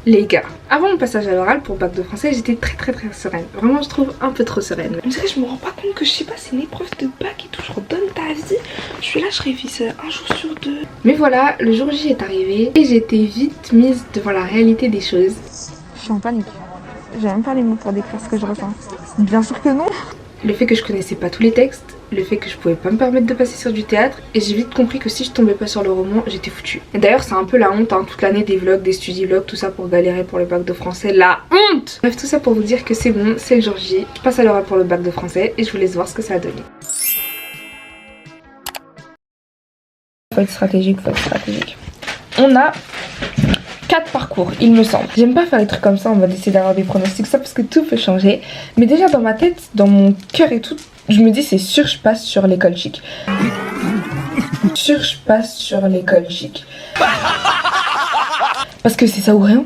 Les gars, avant mon passage à l'oral pour bac de français, j'étais très sereine. Vraiment, je trouve un peu trop sereine. On dirait que je me rends pas compte que je sais pas, c'est une épreuve de bac et tout, je redonne ta vie. Je suis là, je révise un jour sur deux. Mais voilà, le jour J est arrivé et j'étais vite mise devant la réalité des choses. Je suis en panique. J'ai même pas les mots pour décrire ce que je ressens. Bien sûr que non. Le fait que je connaissais pas tous les textes, le fait que je pouvais pas me permettre de passer sur du théâtre, et j'ai vite compris que si je tombais pas sur le roman, j'étais foutue. Et d'ailleurs c'est un peu la honte, hein, toute l'année des vlogs, des studi-vlogs, tout ça pour galérer pour le bac de français, la honte. Bref, tout ça pour vous dire que c'est bon, c'est le jour J, je passe à l'oral pour le bac de français et je vous laisse voir ce que ça a donné. Faut être stratégique. On a 4 parcours, il me semble. J'aime pas faire des trucs comme ça, on va essayer d'avoir des pronostics, ça parce que tout peut changer. Mais déjà dans ma tête, dans mon cœur et tout, je me dis c'est sûr je passe sur l'école chic. Je passe sur l'école chic. Parce que c'est ça ou rien.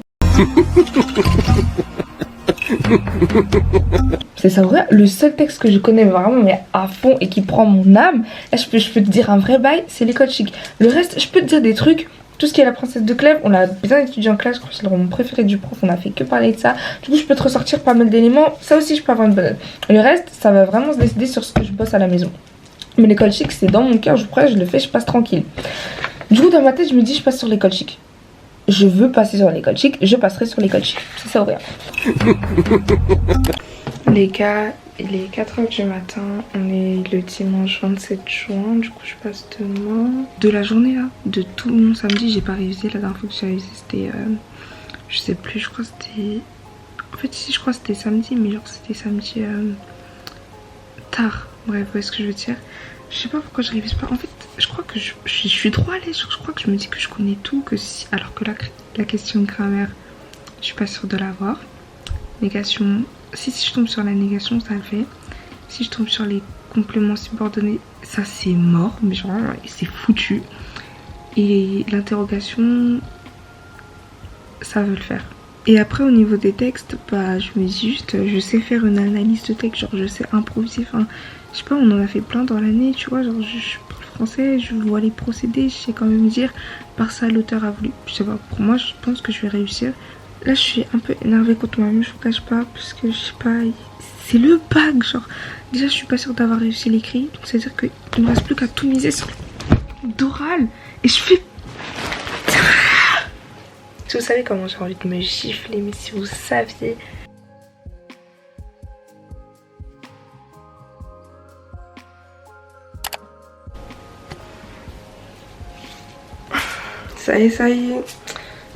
C'est ça ou rien. Le seul texte que je connais vraiment mais à fond et qui prend mon âme, là je peux te dire un vrai bail, c'est l'école chic. Le reste, je peux te dire des trucs. Tout ce qui est la princesse de Clèves, on l'a bien étudié en classe, je crois que c'est le roman préféré du prof, on a fait que parler de ça. Du coup je peux te ressortir pas mal d'éléments, ça aussi je peux avoir une bonne note. Le reste, ça va vraiment se décider sur ce que je bosse à la maison. Mais l'école chic c'est dans mon cœur, je crois, je le fais, je passe tranquille. Du coup dans ma tête je me dis je passe sur l'école chic. Je veux passer sur l'école chic, je passerai sur l'école chic. C'est ça ou rien. Les gars, il est 4h du matin, on est le dimanche 27 juin, du coup je passe demain. De la journée là, de tout mon samedi, j'ai pas révisé, la dernière fois que j'ai révisé c'était, je sais plus, je crois que c'était... En fait ici je crois que c'était samedi, mais genre c'était samedi tard, bref, vous voyez ce que je veux dire. Je sais pas pourquoi je révise pas, en fait je crois que je suis trop à l'aise, je crois que je me dis que je connais tout, que si... Alors que la question de grammaire, je suis pas sûre de l'avoir. Négation... Si je tombe sur la négation, ça le fait. Si je tombe sur les compléments subordonnés, ça c'est mort. Mais genre, c'est foutu. Et l'interrogation, ça veut le faire. Et après, au niveau des textes, bah, je me dis juste, je sais faire une analyse de texte. Genre, je sais improviser. Enfin, je sais pas, on en a fait plein dans l'année, tu vois. Genre, je parle français, je vois les procédés. Je sais quand même dire, par ça, l'auteur a voulu. Je sais pas, pour moi, je pense que je vais réussir. Là je suis un peu énervée contre moi-même, je vous cache pas, parce que je sais pas, c'est le bac, genre. Déjà je suis pas sûre d'avoir réussi l'écrit, donc c'est à dire qu'il me reste plus qu'à tout miser sur d'oral. Et je fais... Si vous savez comment j'ai envie de me gifler, mais si vous saviez... Ça y est.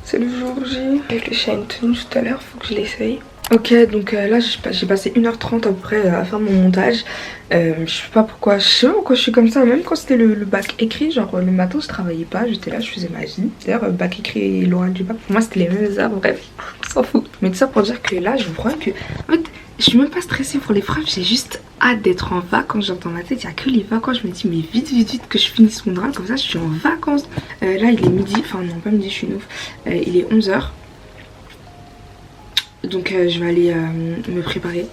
C'est le jour J. J'ai réfléchi à une tenue tout à l'heure, faut que je l'essaye. Ok, donc là j'ai passé 1h30 à peu près à faire mon montage. Je sais pas pourquoi je suis comme ça. Même quand c'était le bac écrit, genre le matin je travaillais pas, j'étais là, je faisais ma vie. D'ailleurs bac écrit et l'oral du bac, pour moi c'était les mêmes heures, bref, on s'en fout. Mais tout ça pour dire que là je vous promets que en fait je suis même pas stressée pour l'épreuve, j'ai juste hâte d'être en vacances. Genre dans ma tête il y a que les vacances, je me dis mais vite que je finisse mon oral, comme ça je suis en vacances. Là il est midi, enfin non pas midi, je suis une ouf, il est 11h. Donc je vais aller me préparer,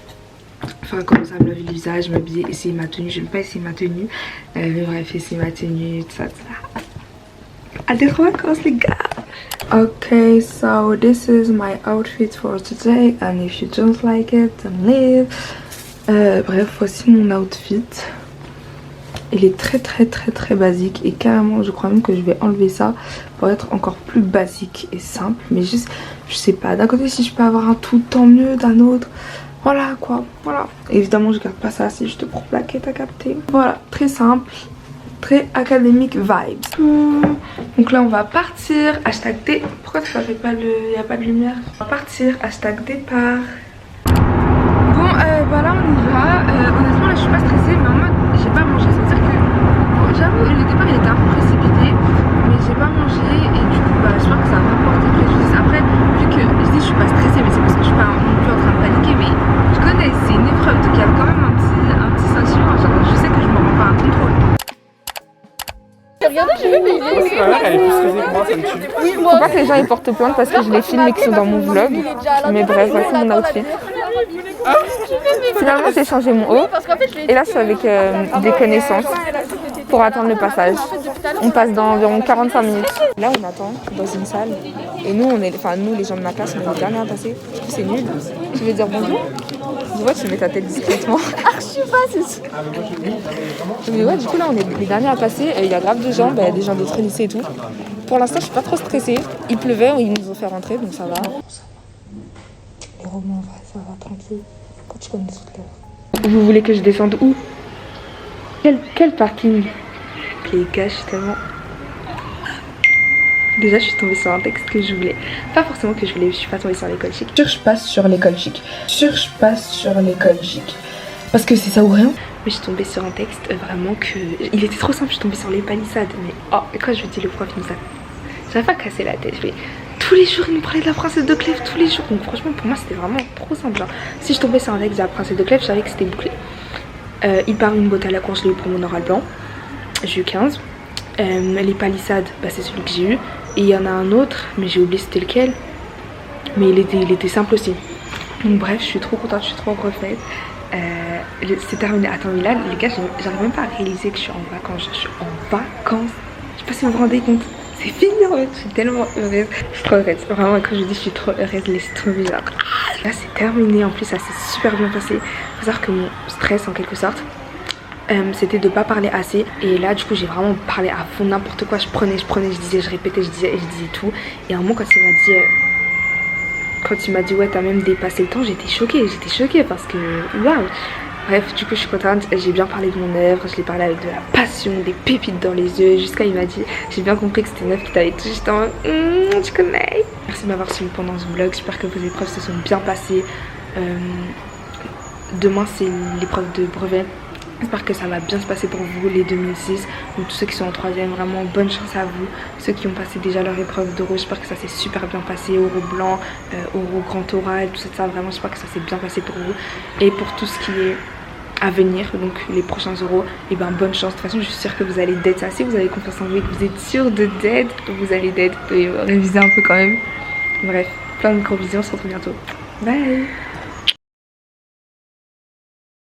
enfin commencer à me laver le visage, m'habiller, essayer ma tenue. J'aime pas essayer ma tenue, mais bref, essayer ma tenue, tout ça. À des vacances les gars. Okay, so this is my outfit for today and if you don't like it, then leave. Bref, voici mon outfit. Il est très basique et carrément je crois même que je vais enlever ça pour être encore plus basique et simple. Mais juste, je sais pas, d'un côté si je peux avoir un tout tant mieux, d'un autre, voilà quoi, voilà. Évidemment je garde pas ça, c'est juste pour plaquer, t'as capté. Voilà, très simple, très académique vibes. Donc là on va partir, hashtag D. Pourquoi ça fait pas le... y a pas de lumière? On va partir, hashtag départ. Bon bah là on y va, honnêtement là je suis pas stressée mais en mode j'ai pas mangé, c'est à dire que bon, j'avoue le départ il était un peu précipité mais j'ai pas mangé et du coup bah j'espère que ça va pas porter préjudice. Après vu que je dis je suis pas stressée mais c'est parce que je suis pas non plus en train de paniquer, mais je connais, c'est une épreuve donc il y a quand même un petit sentiment, genre je sais que je me rends pas un contrôle. Regardez, j'ai vu, mais elle est plus stressée que moi, ça me tue. Faut pas que les gens ils portent plainte parce que je les filme et qu'ils sont dans mon vlog. Mais bref, voici mon outfit. Finalement j'ai changé mon haut et là je suis avec des connaissances. pour attendre le passage. On passe dans environ 45 minutes. Là, on attend dans une salle. Et nous, nous les gens de ma classe, on est les derniers à passer. Du coup, c'est nul. Tu veux dire bonjour? Tu vois, tu mets ta tête discrètement. Ah, je sais pas, c'est sûr. Mais ouais, du coup, là, on est les derniers à passer. Il y a grave de gens, des gens d'autres lycées et tout. Pour l'instant, je suis pas trop stressée. Il pleuvait, ils nous ont fait rentrer, donc ça va. Les romans, ça va, tranquille. Quand tu connais toutes l'heure. Vous voulez que je descende où? Quel parking? Les gars, je suis tellement... Déjà, je suis tombée sur un texte que je voulais. Pas forcément que je voulais, je suis pas tombée sur l'école chic. Je passe sur l'école chic. Je passe sur l'école chic. Parce que c'est ça ou rien. Mais je suis tombée sur un texte vraiment que... Il était trop simple, je suis tombée sur les palissades. Mais oh, et quand je vous dis le prof, il nous a... J'avais pas cassé la tête. Tous les jours, il nous parlait de la princesse de Clèves, tous les jours. Donc franchement, pour moi, c'était vraiment trop simple. Genre, si je tombais sur un texte de la princesse de Clèves, je savais que c'était bouclé. Il part une botte à la course, je l'ai eu pour mon oral blanc. J'ai eu 15. Les palissades, c'est celui que j'ai eu. Et il y en a un autre, mais j'ai oublié c'était lequel. Mais il était simple aussi. Donc bref, je suis trop contente, je suis trop refaite. C'est terminé. Attends, mais là, les gars, j'arrive même pas à réaliser que je suis en vacances. Je suis en vacances. Je sais pas si vous vous rendez compte. C'est fini en fait, je suis tellement heureuse. Je suis trop heureuse. Vraiment, quand je dis je suis trop heureuse, laisse tomber. Là, c'est terminé. En plus, ça s'est super bien passé. Faut savoir que mon stress, en quelque sorte, c'était de pas parler assez. Et là, du coup, j'ai vraiment parlé à fond, n'importe quoi. Je prenais, je disais, je répétais, je disais tout. Et à un moment, quand il m'a dit ouais, t'as même dépassé le temps, j'étais choquée parce que waouh. Bref, du coup, je suis contente. J'ai bien parlé de mon œuvre, je l'ai parlé avec de la passion, des pépites dans les yeux. Jusqu'à il m'a dit, j'ai bien compris que c'était une œuvre qui t'avait touché. J'étais en mode, tu connais. Merci de m'avoir suivi pendant ce vlog. J'espère que vos épreuves se sont bien passées. Demain, c'est l'épreuve de brevet. J'espère que ça va bien se passer pour vous, les 2006, ou tous ceux qui sont en 3e. Vraiment, bonne chance à vous. Ceux qui ont passé déjà leur épreuve d'euro, j'espère que ça s'est super bien passé. Euro blanc, euro grand oral, tout ça. Vraiment, j'espère que ça s'est bien passé pour vous. Et pour tout ce qui est à venir, donc les prochains euros, et bonne chance. De toute façon, je suis sûre que vous allez dead ça. Si vous avez confiance en vous et que vous êtes sûr de dead, vous allez dead. Et réviser un peu quand même. Bref, plein de gros bisous, on se retrouve bientôt. Bye.